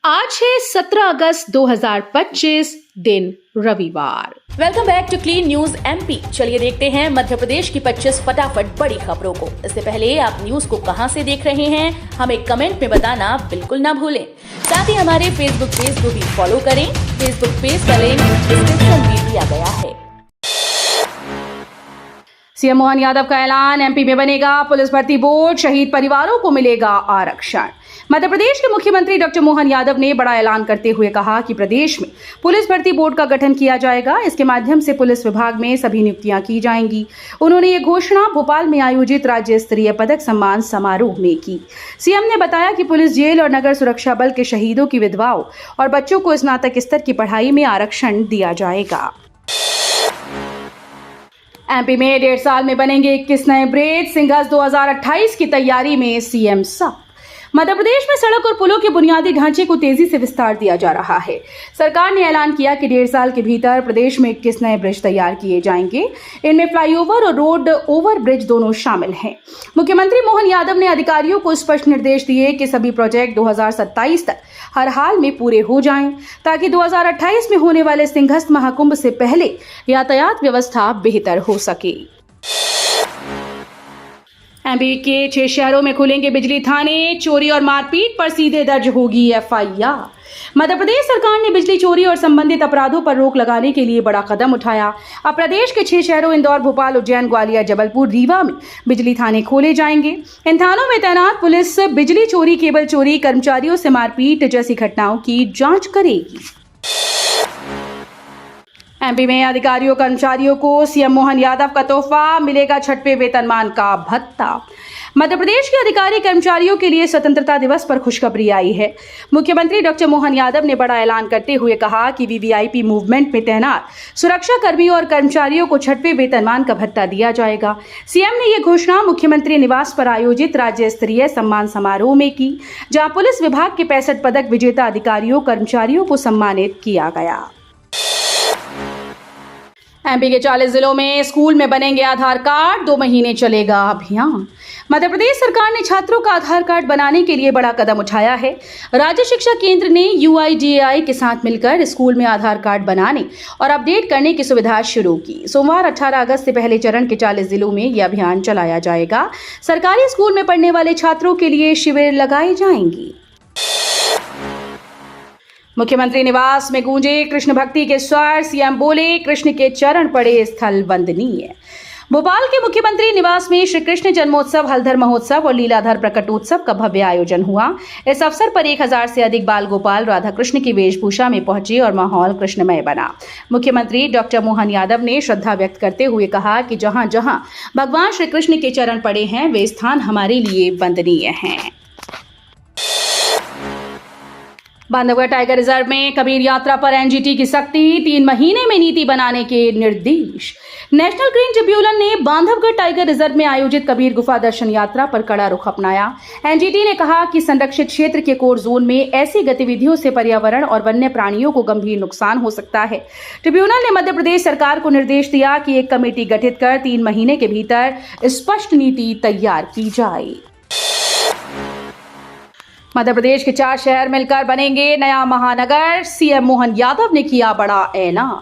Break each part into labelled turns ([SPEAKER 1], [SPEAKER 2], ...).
[SPEAKER 1] आज है 17 अगस्त 2025 दिन रविवार।
[SPEAKER 2] Welcome back to clean news MP. चलिए देखते हैं मध्य प्रदेश की 25 फटाफट बड़ी खबरों को। इससे पहले आप न्यूज को कहां से देख रहे हैं हमें कमेंट में बताना बिल्कुल ना भूलें। साथ ही हमारे फेसबुक पेज को भी फॉलो करें। फेसबुक पेज का लिंक डिस्क्रिप्शन में दिया गया है।
[SPEAKER 1] सीएम मोहन यादव का ऐलान, एमपी में बनेगा पुलिस भर्ती बोर्ड, शहीद परिवारों को मिलेगा आरक्षण। मध्य प्रदेश के मुख्यमंत्री डॉक्टर मोहन यादव ने बड़ा ऐलान करते हुए कहा कि प्रदेश में पुलिस भर्ती बोर्ड का गठन किया जाएगा। इसके माध्यम से पुलिस विभाग में सभी नियुक्तियां की जाएंगी। उन्होंने ये घोषणा भोपाल में आयोजित राज्य स्तरीय पदक सम्मान समारोह में की। सीएम ने बताया कि पुलिस, जेल और नगर सुरक्षा बल के शहीदों की विधवाओं और बच्चों को स्नातक स्तर की पढ़ाई में आरक्षण दिया जाएगा। एमपी में 1.5 साल में बनेंगे 21 नए ब्रिज, सिंघस 2028 की तैयारी में सीएम साहब। मध्य प्रदेश में सड़क और पुलों के बुनियादी ढांचे को तेजी से विस्तार दिया जा रहा है। सरकार ने ऐलान किया कि 1.5 साल के भीतर प्रदेश में 21 नए ब्रिज तैयार किए जाएंगे। इनमें फ्लाईओवर और रोड ओवर ब्रिज दोनों शामिल हैं। मुख्यमंत्री मोहन यादव ने अधिकारियों को स्पष्ट निर्देश दिए कि सभी प्रोजेक्ट 2027 तक हर हाल में पूरे हो जाएं, ताकि 2028 में होने वाले सिंघस महाकुंभ से पहले यातायात व्यवस्था बेहतर हो सके। एमपी के 6 शहरों में खुलेंगे बिजली थाने, चोरी और मारपीट पर सीधे दर्ज होगी एफआईआर। मध्य प्रदेश सरकार ने बिजली चोरी और संबंधित अपराधों पर रोक लगाने के लिए बड़ा कदम उठाया। अब प्रदेश के 6 शहरों इंदौर, भोपाल, उज्जैन, ग्वालियर, जबलपुर, रीवा में बिजली थाने खोले जाएंगे। इन थानों में तैनात पुलिस बिजली चोरी, केबल चोरी, कर्मचारियों से मारपीट जैसी घटनाओं की जांच करेगी। एमपी में अधिकारियों कर्मचारियों को सीएम मोहन यादव का तोहफा, मिलेगा 6वें वेतनमान का भत्ता। मध्य प्रदेश के अधिकारी कर्मचारियों के लिए स्वतंत्रता दिवस पर खुशखबरी आई है। मुख्यमंत्री डॉक्टर मोहन यादव ने बड़ा ऐलान करते हुए कहा कि वीवीआईपी मूवमेंट में तैनात सुरक्षा कर्मियों और कर्मचारियों को 6वें वेतनमान का भत्ता दिया जाएगा। सीएम ने यह घोषणा मुख्यमंत्री निवास पर आयोजित राज्य स्तरीय सम्मान समारोह में की, जहां पुलिस विभाग के 65 पदक विजेता अधिकारियों कर्मचारियों को सम्मानित किया गया। एमपी के 40 जिलों में स्कूल में बनेंगे आधार कार्ड, 2 महीने चलेगा अभियान। मध्य प्रदेश सरकार ने छात्रों का आधार कार्ड बनाने के लिए बड़ा कदम उठाया है। राज्य शिक्षा केंद्र ने यूआईडीएआई के साथ मिलकर स्कूल में आधार कार्ड बनाने और अपडेट करने की सुविधा शुरू की। सोमवार 18 अगस्त से पहले चरण के 40 जिलों में यह अभियान चलाया जाएगा। सरकारी स्कूल में पढ़ने वाले छात्रों के लिए शिविर लगाए जाएंगे। मुख्यमंत्री निवास में गूंजे कृष्ण भक्ति के स्वर, सीएम बोले कृष्ण के चरण पड़े स्थल वंदनीय। भोपाल के मुख्यमंत्री निवास में श्री कृष्ण जन्मोत्सव, हलधर महोत्सव और लीलाधर प्रकटोत्सव का भव्य आयोजन हुआ। इस अवसर पर 1000 से अधिक बाल गोपाल राधा कृष्ण की वेशभूषा में पहुंचे और माहौल कृष्णमय बना। मुख्यमंत्री डॉक्टर मोहन यादव ने श्रद्धा व्यक्त करते हुए कहा कि जहां जहां भगवान श्री कृष्ण के चरण पड़े हैं, वे स्थान हमारे लिए वंदनीय हैं। बांधवगढ़ टाइगर रिजर्व में कबीर यात्रा पर एनजीटी की सख्ती, 3 महीने में नीति बनाने के निर्देश। नेशनल ग्रीन ट्रिब्यूनल ने बांधवगढ़ टाइगर रिजर्व में आयोजित कबीर गुफा दर्शन यात्रा पर कड़ा रुख अपनाया। एनजीटी ने कहा कि संरक्षित क्षेत्र के कोर जोन में ऐसी गतिविधियों से पर्यावरण और वन्य प्राणियों को गंभीर नुकसान हो सकता है। ट्रिब्यूनल ने मध्य प्रदेश सरकार को निर्देश दिया कि एक कमेटी गठित कर 3 महीने के भीतर स्पष्ट नीति तैयार की जाए। मध्य प्रदेश के 4 शहर मिलकर बनेंगे नया महानगर, सीएम मोहन यादव ने किया बड़ा ऐलान।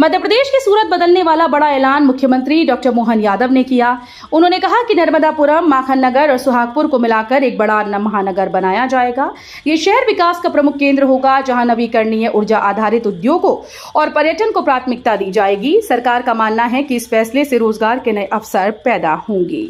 [SPEAKER 1] मध्य प्रदेश की सूरत बदलने वाला बड़ा ऐलान मुख्यमंत्री डॉक्टर मोहन यादव ने किया। उन्होंने कहा कि नर्मदापुरम, माखन नगर और सुहागपुर को मिलाकर एक बड़ा महानगर बनाया जाएगा। ये शहर विकास का प्रमुख केंद्र होगा, जहां नवीकरणीय ऊर्जा आधारित उद्योगों और पर्यटन को प्राथमिकता दी जाएगी। सरकार का मानना है कि इस फैसले से रोजगार के नए अवसर पैदा होंगे।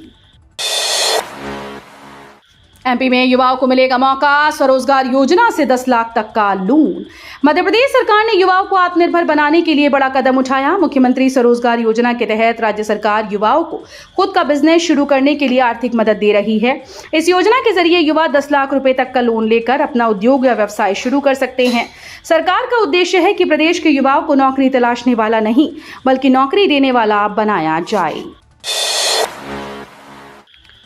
[SPEAKER 1] एमपी में युवाओं को मिलेगा मौका, स्वरोजगार योजना से 10 लाख तक का लोन। मध्य प्रदेश सरकार ने युवाओं को आत्मनिर्भर बनाने के लिए बड़ा कदम उठाया। मुख्यमंत्री स्वरोजगार योजना के तहत राज्य सरकार युवाओं को खुद का बिजनेस शुरू करने के लिए आर्थिक मदद दे रही है। इस योजना के जरिए युवा 10 लाख रुपए तक का लोन लेकर अपना उद्योग या व्यवसाय शुरू कर सकते हैं। सरकार का उद्देश्य है कि प्रदेश के युवाओं को नौकरी तलाशने वाला नहीं, बल्कि नौकरी देने वाला बनाया जाए।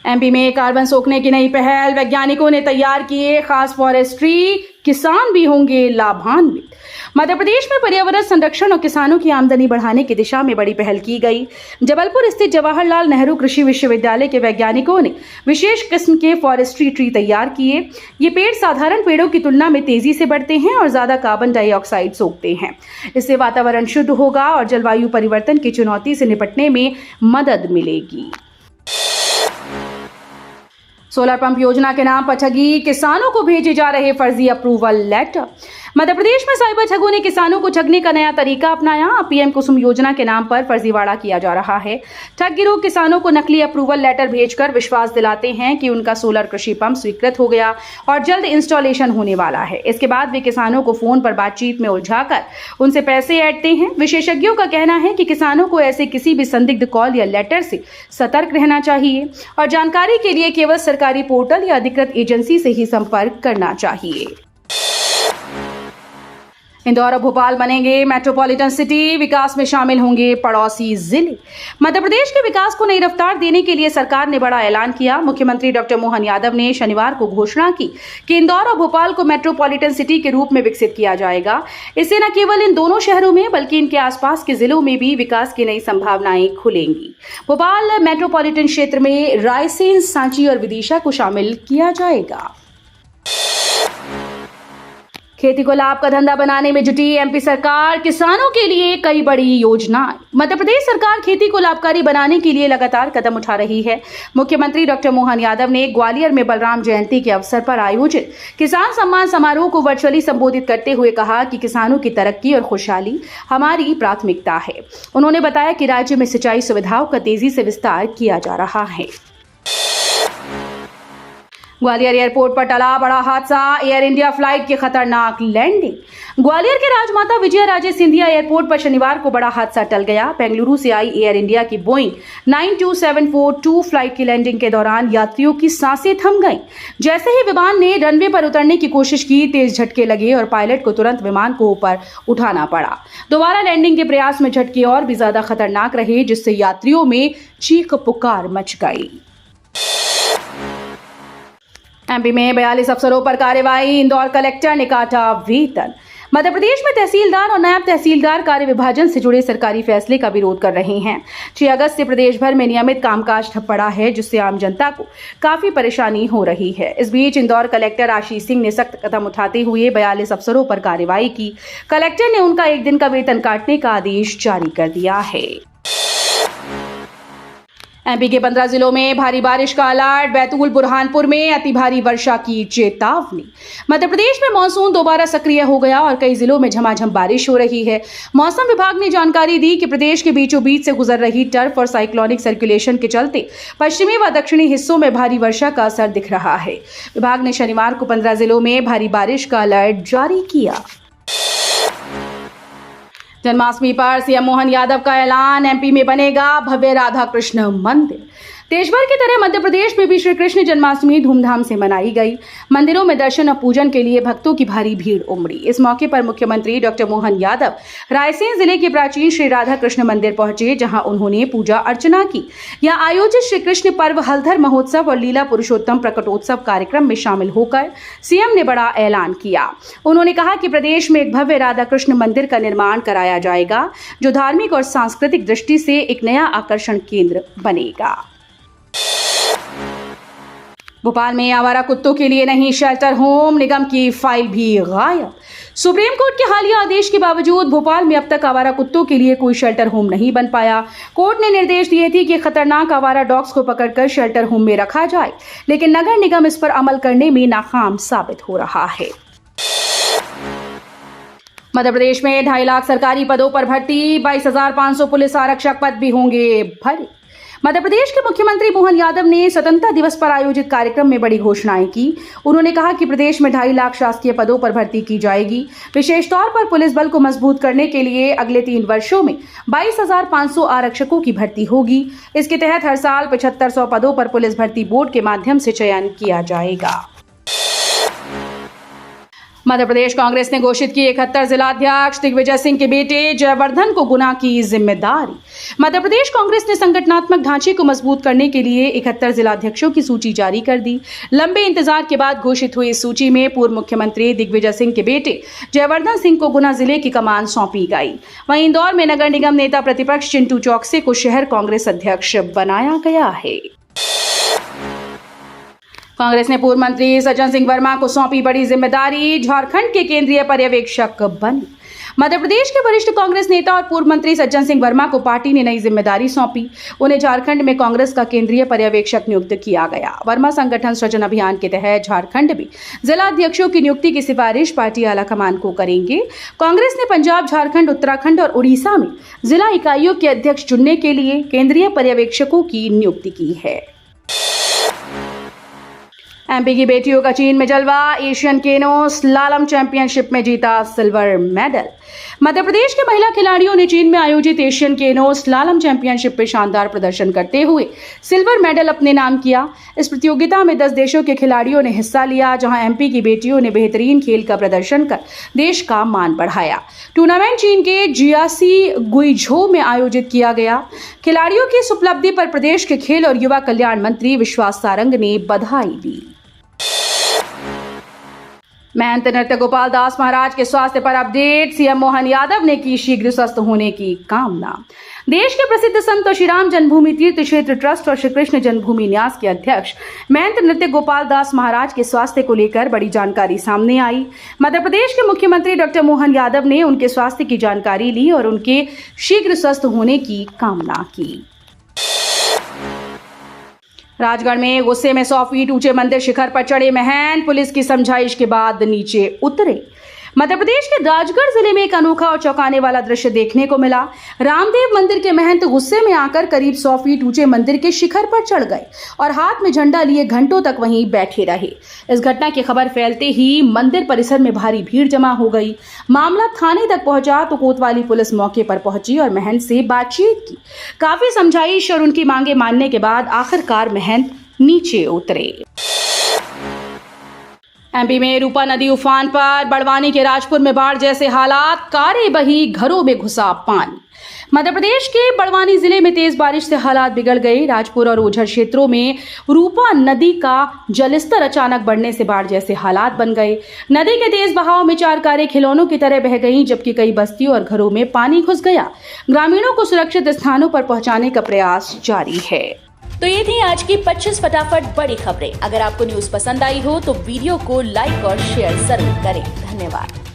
[SPEAKER 1] एमपी में कार्बन सोखने की नई पहल, वैज्ञानिकों ने तैयार किए खास फॉरेस्ट्री, किसान भी होंगे लाभान्वित। मध्य प्रदेश में पर्यावरण संरक्षण और किसानों की आमदनी बढ़ाने की दिशा में बड़ी पहल की गई। जबलपुर स्थित जवाहरलाल नेहरू कृषि विश्वविद्यालय के वैज्ञानिकों ने विशेष किस्म के फॉरेस्ट्री ट्री तैयार किए। ये पेड़ साधारण पेड़ों की तुलना में तेजी से बढ़ते हैं और ज्यादा कार्बन डाइऑक्साइड सोखते हैं। इससे वातावरण शुद्ध होगा और जलवायु परिवर्तन की चुनौती से निपटने में मदद मिलेगी। सोलर पंप योजना के नाम पर ठगी, किसानों को भेजे जा रहे फर्जी अप्रूवल लेटर। मध्य प्रदेश में साइबर ठगों ने किसानों को ठगने का नया तरीका अपनाया। पीएम कुसुम योजना के नाम पर फर्जीवाड़ा किया जा रहा है। ठग गिरोह किसानों को नकली अप्रूवल लेटर भेजकर विश्वास दिलाते हैं कि उनका सोलर कृषि पंप स्वीकृत हो गया और जल्द इंस्टॉलेशन होने वाला है। इसके बाद वे किसानों को फोन पर बातचीत में उलझाकर उनसे पैसे ऐंठते हैं। विशेषज्ञों का कहना है कि किसानों को ऐसे किसी भी संदिग्ध कॉल या लेटर से सतर्क रहना चाहिए और जानकारी के लिए केवल सरकारी पोर्टल या अधिकृत एजेंसी से ही संपर्क करना चाहिए। इंदौर और भोपाल बनेंगे मेट्रोपॉलिटन सिटी, विकास में शामिल होंगे पड़ोसी जिले। मध्य प्रदेश के विकास को नई रफ्तार देने के लिए सरकार ने बड़ा ऐलान किया। मुख्यमंत्री डॉक्टर मोहन यादव ने शनिवार को घोषणा की कि इंदौर और भोपाल को मेट्रोपॉलिटन सिटी के रूप में विकसित किया जाएगा। इससे न केवल इन दोनों शहरों में बल्कि इनके आसपास के जिलों में भी विकास की नई संभावनाएं खुलेंगी। भोपाल मेट्रोपॉलिटन क्षेत्र में रायसेन, सांची और विदिशा को शामिल किया जाएगा। खेती को लाभ का धंधा बनाने में जुटी एमपी सरकार, किसानों के लिए कई बड़ी योजनाएं। मध्य प्रदेश सरकार खेती को लाभकारी बनाने के लिए लगातार कदम उठा रही है। मुख्यमंत्री डॉक्टर मोहन यादव ने ग्वालियर में बलराम जयंती के अवसर पर आयोजित किसान सम्मान समारोह को वर्चुअली संबोधित करते हुए कहा कि किसानों की तरक्की और खुशहाली हमारी प्राथमिकता है। उन्होंने बताया कि राज्य में सिंचाई सुविधाओं का तेजी से विस्तार किया जा रहा है। ग्वालियर एयरपोर्ट पर टला बड़ा हादसा, एयर इंडिया फ्लाइट की खतरनाक लैंडिंग। ग्वालियर के राजमाता विजया राजे सिंधिया एयरपोर्ट पर शनिवार को बड़ा हादसा टल गया। बेंगलुरु से आई एयर इंडिया की बोइंग 92742 फ्लाइट की लैंडिंग के दौरान यात्रियों की सांसें थम गईं। जैसे ही विमान ने रनवे पर उतरने की कोशिश की, तेज झटके लगे और पायलट को तुरंत विमान को ऊपर उठाना पड़ा। दोबारा लैंडिंग के प्रयास में झटके और भी ज्यादा खतरनाक रहे, जिससे यात्रियों में चीख पुकार मच गई। एमपी में 42 अफसरों पर कार्रवाई, इंदौर कलेक्टर ने काटा वेतन। मध्य प्रदेश में तहसीलदार और नायब तहसीलदार कार्य विभाजन से जुड़े सरकारी फैसले का विरोध कर रहे हैं। 6 अगस्त से प्रदेश भर में नियमित कामकाज ठप पड़ा है, जिससे आम जनता को काफी परेशानी हो रही है। इस बीच इंदौर कलेक्टर आशीष सिंह ने सख्त कदम उठाते हुए 42 अफसरों पर कार्रवाई की। कलेक्टर ने उनका 1 दिन का वेतन काटने का आदेश जारी कर दिया है। एमपी के 15 जिलों में भारी बारिश का अलर्ट, बैतूल बुरहानपुर में अति भारी वर्षा की चेतावनी। मध्य प्रदेश में मानसून दोबारा सक्रिय हो गया और कई जिलों में झमाझम बारिश हो रही है। मौसम विभाग ने जानकारी दी कि प्रदेश के बीचों बीच से गुजर रही टर्फ और साइक्लोनिक सर्कुलेशन के चलते पश्चिमी व दक्षिणी हिस्सों में भारी वर्षा का असर दिख रहा है। विभाग ने शनिवार को 15 जिलों में भारी बारिश का अलर्ट जारी किया। जन्माष्टमी पर सीएम मोहन यादव का ऐलान, एमपी में बनेगा भव्य राधा कृष्ण मंदिर। देश भर की तरह मध्य प्रदेश में भी श्री कृष्ण जन्माष्टमी धूमधाम से मनाई गई। मंदिरों में दर्शन और पूजन के लिए भक्तों की भारी भीड़ उमड़ी। इस मौके पर मुख्यमंत्री डॉक्टर मोहन यादव रायसेन जिले के प्राचीन श्री राधा कृष्ण मंदिर पहुंचे, जहां उन्होंने पूजा अर्चना की। यहां आयोजित श्री कृष्ण पर्व हलधर महोत्सव और लीला पुरुषोत्तम प्रकटोत्सव कार्यक्रम में शामिल होकर सीएम ने बड़ा ऐलान किया। उन्होंने कहा कि प्रदेश में एक भव्य राधा कृष्ण मंदिर का निर्माण कराया जाएगा, जो धार्मिक और सांस्कृतिक दृष्टि से एक नया आकर्षण केंद्र बनेगा। भोपाल में आवारा कुत्तों के लिए नहीं शेल्टर होम, निगम की फाइल भी गायब। सुप्रीम कोर्ट के हालिया आदेश के बावजूद भोपाल में अब तक आवारा कुत्तों के लिए कोई शेल्टर होम नहीं बन पाया। कोर्ट ने निर्देश दिए थे कि खतरनाक आवारा डॉग्स को पकड़कर शेल्टर होम में रखा जाए, लेकिन नगर निगम इस पर अमल करने में नाकाम साबित हो रहा है। मध्य प्रदेश में 2.5 लाख सरकारी पदों पर भर्ती, 22,500 पुलिस आरक्षक पद भी होंगे भरे। मध्य प्रदेश के मुख्यमंत्री मोहन यादव ने स्वतंत्रता दिवस पर आयोजित कार्यक्रम में बड़ी घोषणाएं की। उन्होंने कहा कि प्रदेश में 2.5 लाख शासकीय पदों पर भर्ती की जाएगी। विशेष तौर पर पुलिस बल को मजबूत करने के लिए अगले 3 वर्षों में 22,500 आरक्षकों की भर्ती होगी। इसके तहत हर साल 7500 पदों पर पुलिस भर्ती बोर्ड के माध्यम से चयन किया जाएगा। मध्य प्रदेश कांग्रेस ने घोषित की 71 जिलाध्यक्ष दिग्विजय सिंह के बेटे जयवर्धन को गुना की जिम्मेदारी। मध्य प्रदेश कांग्रेस ने संगठनात्मक ढांचे को मजबूत करने के लिए 71 जिलाध्यक्षों की सूची जारी कर दी। लंबे इंतजार के बाद घोषित हुई इस सूची में पूर्व मुख्यमंत्री दिग्विजय सिंह के बेटे जयवर्धन सिंह को गुना जिले की कमान सौंपी गई। वहीं इंदौर में नगर निगम नेता प्रतिपक्ष चिंटू चौकसे को शहर कांग्रेस अध्यक्ष बनाया गया है। कांग्रेस ने पूर्व मंत्री सज्जन सिंह वर्मा को सौंपी बड़ी जिम्मेदारी, झारखंड के केंद्रीय पर्यवेक्षक बने। मध्य प्रदेश के वरिष्ठ कांग्रेस नेता और पूर्व मंत्री सज्जन सिंह वर्मा को पार्टी ने नई जिम्मेदारी सौंपी। उन्हें झारखंड में कांग्रेस का केंद्रीय पर्यवेक्षक नियुक्त किया गया। वर्मा संगठन सृजन अभियान के तहत झारखंड में जिला अध्यक्षों की नियुक्ति की सिफारिश पार्टी आलाकमान को करेंगे। कांग्रेस ने पंजाब, झारखंड, उत्तराखंड और उड़ीसा में जिला इकाइयों के अध्यक्ष चुनने के लिए केंद्रीय पर्यवेक्षकों की नियुक्ति की है। एमपी की बेटियों का चीन में जलवा, एशियन केनो स्लालम चैंपियनशिप में जीता सिल्वर मेडल। मध्य प्रदेश के महिला खिलाड़ियों ने चीन में आयोजित एशियन केनो स्लालम चैंपियनशिप में शानदार प्रदर्शन करते हुए सिल्वर मेडल अपने नाम किया। इस प्रतियोगिता में 10 देशों के खिलाड़ियों ने हिस्सा लिया, जहां एमपी की बेटियों ने बेहतरीन खेल का प्रदर्शन कर देश का मान बढ़ाया। टूर्नामेंट चीन के जियासी गुइझो में आयोजित किया गया। खिलाड़ियों की इस उपलब्धि पर प्रदेश के खेल और युवा कल्याण मंत्री विश्वास सारंग ने बधाई दी। महंत नृत्य गोपाल दास महाराज के स्वास्थ्य पर अपडेट, सीएम मोहन यादव ने की शीघ्र स्वस्थ होने की कामना। देश के प्रसिद्ध संत और श्री राम जन्मभूमि तीर्थ क्षेत्र ट्रस्ट और श्री कृष्ण जन्मभूमि न्यास के अध्यक्ष महंत नृत्य गोपाल दास महाराज के स्वास्थ्य को लेकर बड़ी जानकारी सामने आई। मध्य प्रदेश के मुख्यमंत्री डॉक्टर मोहन यादव ने उनके स्वास्थ्य की जानकारी ली और उनके शीघ्र स्वस्थ होने की कामना की। राजगढ़ में गुस्से में 100 फीट ऊंचे मंदिर शिखर पर चढ़े महंत, पुलिस की समझाइश के बाद नीचे उतरे। मध्य प्रदेश के राजगढ़ जिले में एक अनोखा और चौंकाने वाला दृश्य देखने को मिला। रामदेव मंदिर के महंत गुस्से में आकर करीब 100 फीट ऊंचे मंदिर के शिखर पर चढ़ गए और हाथ में झंडा लिए घंटों तक वहीं बैठे रहे। इस घटना की खबर फैलते ही मंदिर परिसर में भारी भीड़ जमा हो गई। मामला थाने तक पहुंचा तो कोतवाली पुलिस मौके पर पहुंची और महंत से बातचीत की। काफी समझाइश और उनकी मांगे मानने के बाद आखिरकार महंत नीचे उतरे। एमपी में रूपा नदी उफान पर, बड़वानी के राजपुर में बाढ़ जैसे हालात, कारें बही, घरों में घुसा पानी। मध्य प्रदेश के बड़वानी जिले में तेज बारिश से हालात बिगड़ गए। राजपुर और ओझर क्षेत्रों में रूपा नदी का जलस्तर अचानक बढ़ने से बाढ़ जैसे हालात बन गए। नदी के तेज बहाव में 4 कारें खिलौनों की तरह बह गईं, जबकि कई बस्तियों और घरों में पानी घुस गया। ग्रामीणों को सुरक्षित स्थानों पर पहुंचाने का प्रयास जारी है।
[SPEAKER 2] तो ये थी आज की 25 फटाफट बड़ी खबरें। अगर आपको न्यूज पसंद आई हो तो वीडियो को लाइक और शेयर जरूर करें। धन्यवाद।